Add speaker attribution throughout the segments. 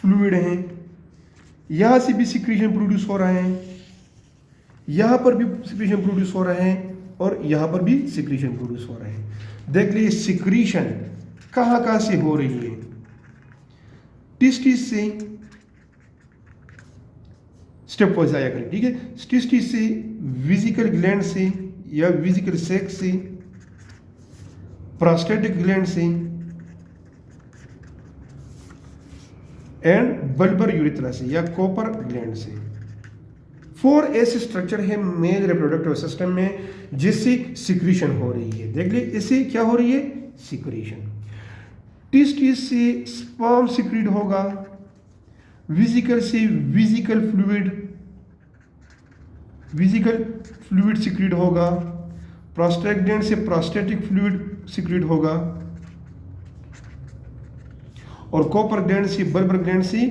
Speaker 1: Fluid हैं, यहाँ से भी सिक्रीशन प्रोड्यूस हो रहा है, यहाँ पर भी सिक्रीशन प्रोड्यूस हो रहा है और यहाँ पर भी सिक्रीशन प्रोड्यूस हो रहा है। देख लीजिए सिक्रीशन कहाँ से हो रही है, टिस्टिस से, स्टेप वाइज आया करें, ठीक है। टिस्टिस से, वेसिकल ग्लैंड से या वेसिकल सैक से, प्रोस्टेटिक ग्लैंड से एंड बल्बर यूरेथ्रा से या कॉपर ग्लैंड से। 4 ऐसे स्ट्रक्चर है मेल रिप्रोडक्टिव सिस्टम में जिससे सिक्रीशन हो रही है। देख लीजिए इससे क्या हो रही है, सिक्रीशन। टिस्टिस से स्पर्म सिक्रीट होगा, वेसिकल से वेसिकल फ्लूइड सिक्रीट होगा, प्रोस्टेटिक ग्लैंड से प्रोस्टेटिक फ्लूइड सिक्रीट होगा और कॉपर ग्लैंड से बल्बर ग्लैंड से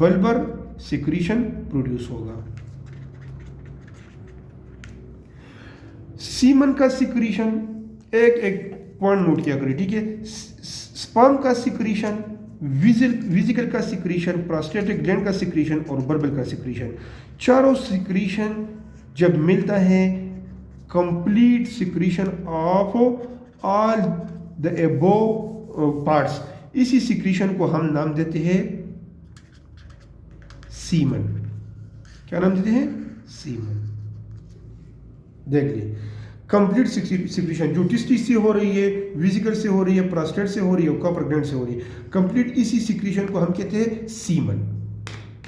Speaker 1: बल्बर सिक्रीशन प्रोड्यूस होगा। सीमन का सिक्रीशन एक पॉइंट नोट किया करें, ठीक है। स्पर्म का सिक्रीशन, वेसिकल का सिक्रीशन, प्रोस्टेटिक ग्लैंड का सिक्रीशन और बल्बर का सिक्रीशन, चारों सिक्रीशन जब मिलता है, complete secretion of all the above parts, इसी सिक्रीशन को हम नाम देते हैं सीमन। क्या नाम देते हैं, सीमन। देख लीजिए कंप्लीट सिक्रीशन जो टिस्टिस से हो रही है, वेसिकल से हो रही है, प्रोस्टेट से हो रही है, कॉपर ग्लैंड से हो रही है, कंप्लीट इसी सिक्रीशन को हम कहते हैं सीमन,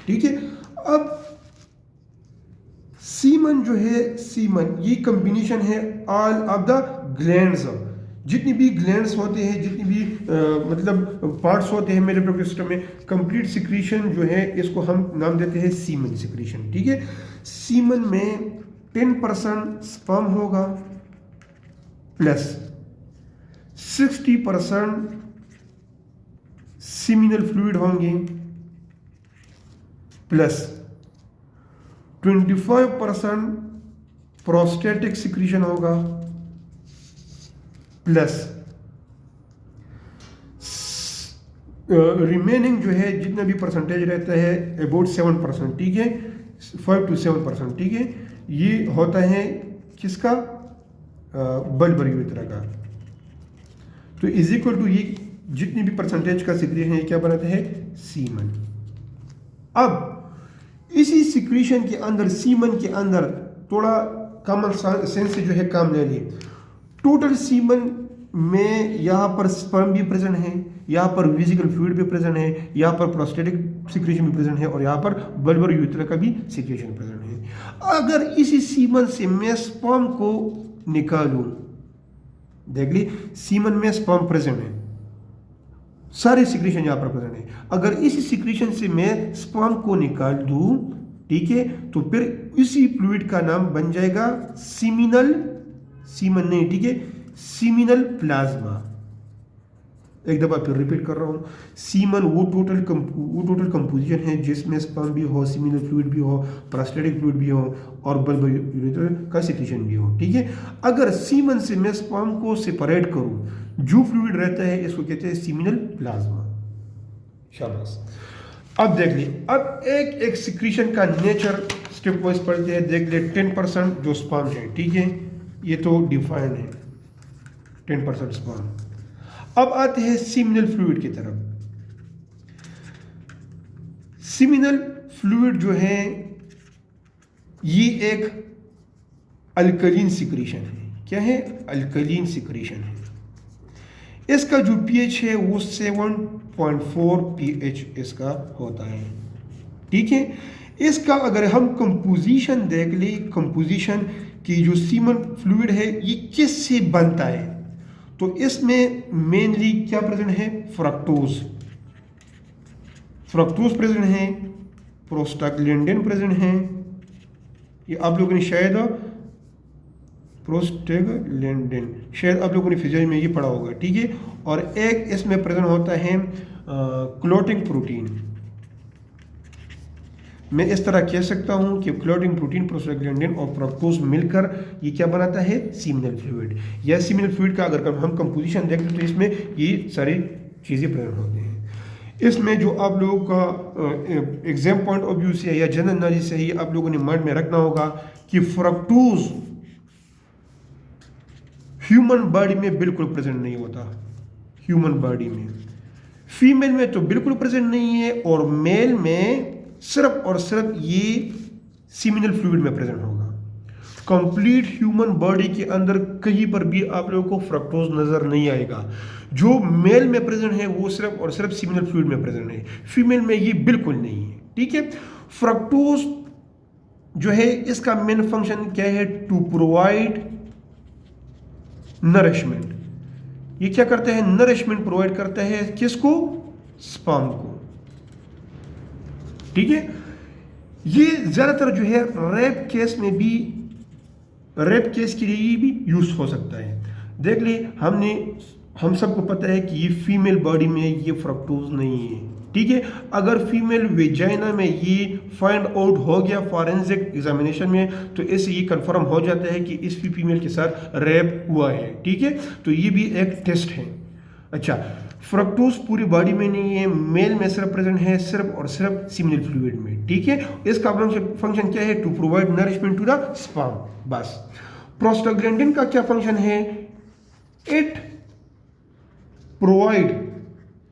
Speaker 1: ठीक है। अब सीमन जो है, सीमन ये कॉम्बिनेशन है ऑल ऑफ द ग्लैंड्स, जितनी भी ग्लैंड्स होते हैं, जितनी भी मतलब पार्ट्स होते हैं मेरे रिप्रोडक्टिव सिस्टम में, कंप्लीट सिक्रीशन जो है इसको हम नाम देते हैं सीमन सिक्रीशन, ठीक है। सीमन में 10% स्पर्म होगा प्लस 60% सीमिनल फ्लूइड होंगे प्लस 25% प्रोस्टेटिक सिक्रीशन होगा प्लस रिमेनिंग जो है जितना भी परसेंटेज रहता है अबाउट 7%, ठीक है, 5 to 7%, ठीक है। ये होता है किसका, बल्बर यूरेथ्रा का। तो इज इक्वल टू ये जितनी भी परसेंटेज का सिक्रीशन है क्या बनाते हैं, सीमन। अब इसी सिक्रीशन के अंदर, सीमन के अंदर थोड़ा कॉमन सेंस से जो है काम ले लिए। टोटल सीमन में यहाँ पर स्पर्म भी प्रेजेंट है, यहाँ पर वेसिकल फ्लूइड भी प्रेजेंट है, यहाँ पर प्रोस्टेटिक सिक्रीशन भी प्रेजेंट है और यहाँ पर बल्बर यूरेथ्रा का भी सिक्रीशन प्रेजेंट है। अगर इसी सीमन से मैं स्पर्म को निकालूं, देख ली सीमन में स्पर्म प्रेजेंट है, सारे सिक्रीशन यहाँ पर प्रेजेंट है। अगर इसी सिक्रीशन से मैं स्पर्म को निकाल दूं, ठीक है, तो फिर इसी फ्लूइड का नाम बन जाएगा सीमिनल, सीमन नहीं, ठीक है, सीमिनल प्लाज्मा। एक दफा फिर रिपीट कर रहा हूं, सीमन वो टोटल कंपोजिशन है जिसमें स्पर्म भी हो, सीमिनल फ्लूइड भी हो, प्रोस्टेटिक फ्लूइड भी हो और बल्बर यूरेथ्रा का सिक्रीशन भी हो, ठीक है। अगर सीमन से मैं स्पर्म को सेपरेट करूं, जो फ्लूइड रहता है इसको कहते हैं सीमिनल प्लाज्मा। शाबाश। अब देख लीजिए, अब एक सिक्रीशन का नेचर स्टेप वाइज पढ़ते हैं। देख ले 10% जो स्पर्म है, ठीक है, ये तो डिफाइंड है 10% स्पर्म। अब आते हैं सीमिनल फ्लूइड की तरफ। सीमिनल फ्लूइड जो है ये एक अल्कलीन सिक्रीशन है। क्या है, अल्कलीन सिक्रीशन है। इसका जो पीएच है वो 7.4 पीएच इसका होता है, ठीक है। इसका अगर हम कंपोजिशन देख ले, कंपोजिशन की जो सीमन फ्लूइड है ये किससे बनता है, तो इसमें मेनली क्या प्रेजेंट है, फ्रक्टोज प्रेजेंट है, प्रोस्टाग्लैंडिन प्रेजेंट है, ये आप लोगों ने शायद प्रोस्टाग्लैंडिन शायद आप लोगों ने फिजियोलॉजी में ये पढ़ा होगा, ठीक है। और एक इसमें प्रेजेंट होता है क्लोटिंग प्रोटीन। मैं इस तरह कह सकता हूं कि क्लोटिंग प्रोटीन, प्रोस्टाग्लैंडिन और फ्रक्टोज मिलकर ये क्या बनाता है, सीमिनल फ्लूइड। या सीमिनल फ्लूइड का अगर हम कंपोजिशन देखें तो इसमें ये सारी चीज़ें प्रेजेंट होती हैं। इसमें जो आप लोगों का एग्जाम पॉइंट ऑफ व्यू से या जनरल नॉलेज से ही आप लोगों ने माइंड में रखना होगा कि फ्रक्टोज ह्यूमन बॉडी में बिल्कुल प्रेजेंट नहीं होता। ह्यूमन बॉडी में फीमेल में तो बिल्कुल प्रेजेंट नहीं है, और मेल में सिर्फ और सिर्फ ये सीमिनल फ्लूइड में प्रेजेंट होगा। कंप्लीट ह्यूमन बॉडी के अंदर कहीं पर भी आप लोगों को फ्रक्टोज नजर नहीं आएगा। जो मेल में प्रेजेंट है वो सिर्फ और सिर्फ सीमिनल फ्लूइड में प्रेजेंट है, फीमेल में ये बिल्कुल नहीं है। ठीक है, फ्रक्टोज जो है इसका मेन फंक्शन क्या है? To provide nourishment. ये क्या करता है? नरिशमेंट प्रोवाइड करता है किसको? स्पर्म को। ठीक है, ये ज्यादातर जो है रेप केस में भी, रेप केस के लिए भी यूज हो सकता है। देख ले, हम सबको पता है कि ये फीमेल बॉडी में ये फ्रक्टोज नहीं है। ठीक है, अगर फीमेल वेजाइना में ये फाइंड आउट हो गया फॉरेंसिक एग्जामिनेशन में, तो इससे ये कंफर्म हो जाता है कि इस फीमेल के साथ रेप हुआ है। ठीक है, तो ये भी एक टेस्ट है। अच्छा, फ्रक्टोज पूरी बॉडी में नहीं है, मेल में सिर्फ प्रेजेंट है, सिर्फ और सिर्फ सीमिनल फ्लूइड में। ठीक है, इसका फंक्शन क्या है? To provide nourishment to the sperm, बस। प्रोस्टाग्लैंडिन का क्या फंक्शन है? इट प्रोवाइड,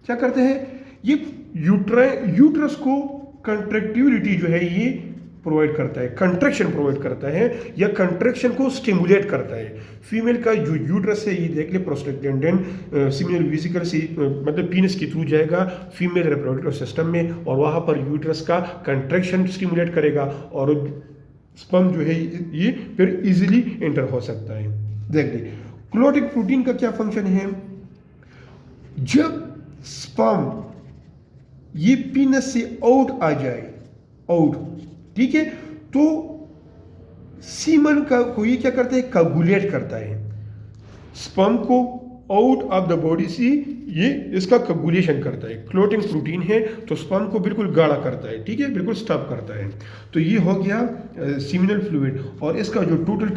Speaker 1: क्या करते हैं? ये यूट्रस को कंट्रैक्टिविटी जो है ये प्रोवाइड करता है, कंट्रैक्शन प्रोवाइड करता है, या कंट्रैक्शन को स्टिमुलेट करता है। फीमेल का जो यूट्रस है, ये देख ले, प्रोस्टाग्लैंडिन सीमिनल वेसिकल से मतलब पीनस के थ्रू जाएगा फीमेल रिप्रोडक्टिव सिस्टम में, और वहाँ पर यूट्रस का कंट्रैक्शन स्टिमुलेट करेगा, और स्पर्म जो है ये फिर इजीली एंटर हो सकता है। देख ले, क्लोटिक प्रोटीन का क्या फंक्शन है? जब स्पर्म ये पीनस से आउट आ जाए, आउट, ठीक है, तो सीमन का को ये क्या करता है? कगुलेट करता है स्पर्म को आउट ऑफ द बॉडी से, ये इसका कगुलेशन करता है। क्लोटिंग प्रोटीन है तो स्पर्म को बिल्कुल गाढ़ा करता है। ठीक है, बिल्कुल स्टॉप करता है। तो ये हो गया सीमिनल फ्लूइड, और इसका जो टोटल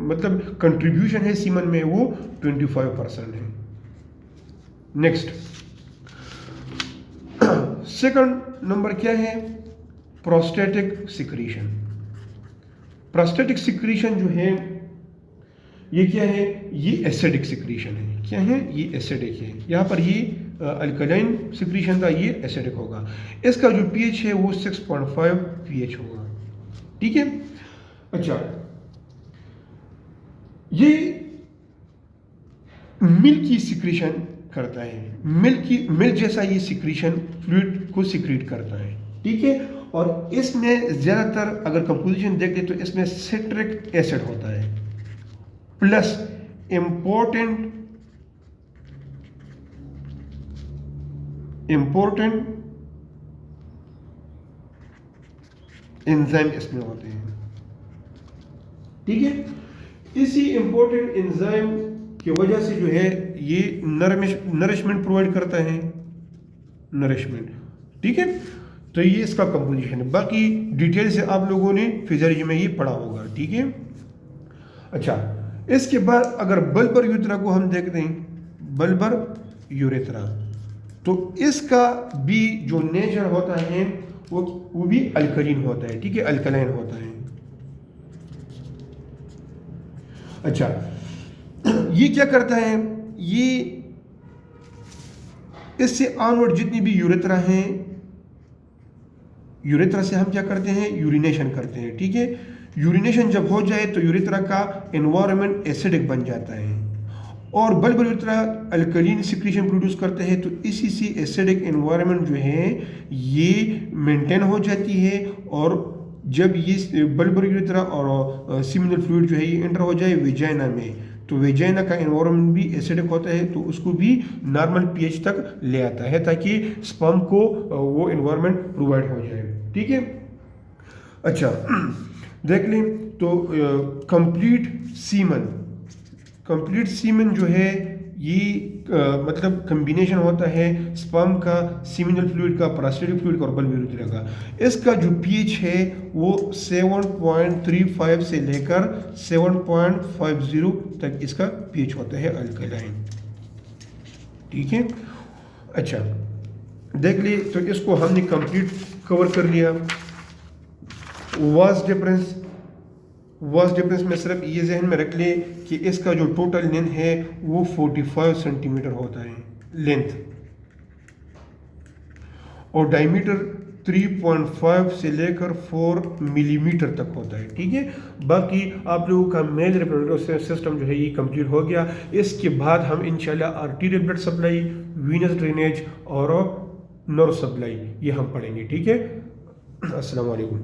Speaker 1: मतलब कंट्रीब्यूशन है सीमन में वो 25% है। नेक्स्ट, सेकंड नंबर क्या है? Prostatic secretion. प्रोस्टेटिक सिक्रीशन जो है ये क्या है? ये एसिडिक सिक्रीशन है। क्या है? ये एसिडिक है। यहाँ पर ये अल्कलाइन सिक्रीशन था, ये एसिडिक होगा। इसका जो पीएच है वो 6.5 पीएच होगा। ठीक है, अच्छा, ये मिल्क की सिक्रीशन करता है, मिल्क जैसा ये सिक्रीशन फ्लूइड को सिक्रीट करता है। ठीक है, और इसमें ज्यादातर अगर कंपोजिशन देख ले तो इसमें सिट्रिक एसिड होता है, प्लस इंपॉर्टेंट एंजाइम इसमें होते हैं। ठीक है, इसी इंपॉर्टेंट एंजाइम की वजह से जो है ये नरिशमेंट प्रोवाइड करता है, नरिशमेंट। ठीक है, तो ये इसका कंपोजिशन है। बाकी डिटेल से आप लोगों ने फिजियोलॉजी में ये पढ़ा होगा। ठीक है, अच्छा, इसके बाद अगर बल्बर यूरेथ्रा को हम देखते हैं, बल्बर यूरेथ्रा, तो इसका भी जो नेचर होता है वो भी अल्कलीन होता है। ठीक है, अल्कलाइन होता है। अच्छा, ये क्या करता है? ये इससे ऑनवर्ड जितनी भी यूरेथ्रा हैं, यूरेथ्रा से हम क्या करते हैं? यूरिनेशन करते हैं। ठीक है, यूरिनेशन जब हो जाए तो यूरेथ्रा का एनवायरनमेंट एसिडिक बन जाता है, और bulbar urethra alkaline secretion produce करते हैं, तो इसी से एसिडिक एनवायरनमेंट जो है ये मेंटेन हो जाती है। और जब ये बल्बर यूरेथ्रा और सीमिनल फ्लूइड जो है ये एंटर हो जाए वेजाइना में, तो वेजाइना का एनवायरनमेंट भी एसिडिक होता है, तो उसको भी नॉर्मल पीएच तक ले आता है ताकि स्पर्म को वो एनवायरनमेंट प्रोवाइड हो जाए। ठीक है, अच्छा, देख लें तो कंप्लीट सीमन जो है ये मतलब कम्बिनेशन होता है स्पर्म का, सीमिनल फ्लूइड का, प्रोस्टेटिक फ्लूइड का और बल्बर यूरेथ्रा का। इसका जो पीएच है वो 7.35 से लेकर 7.50 तक इसका पीएच होता है अल्कलाइन। ठीक है, अच्छा, देख ली, तो इसको हमने कंप्लीट कवर कर लिया। वास्ट डिफरेंस में सिर्फ ये जहन में रख ले कि इसका जो टोटल लेंथ है वो 45 सेंटीमीटर होता है लेंथ, और डायमीटर 3.5 से लेकर 4 मिलीमीटर तक होता है। ठीक है, बाकी आप लोगों का मेल रिप्रोडक्टिव सिस्टम जो है ये कंप्लीट हो गया। इसके बाद हम इंशाल्लाह arterial blood supply, Venus drainage और नर्व सप्लाई ये हम पढ़ेंगे। ठीक है, अस्सलाम वालेकुम।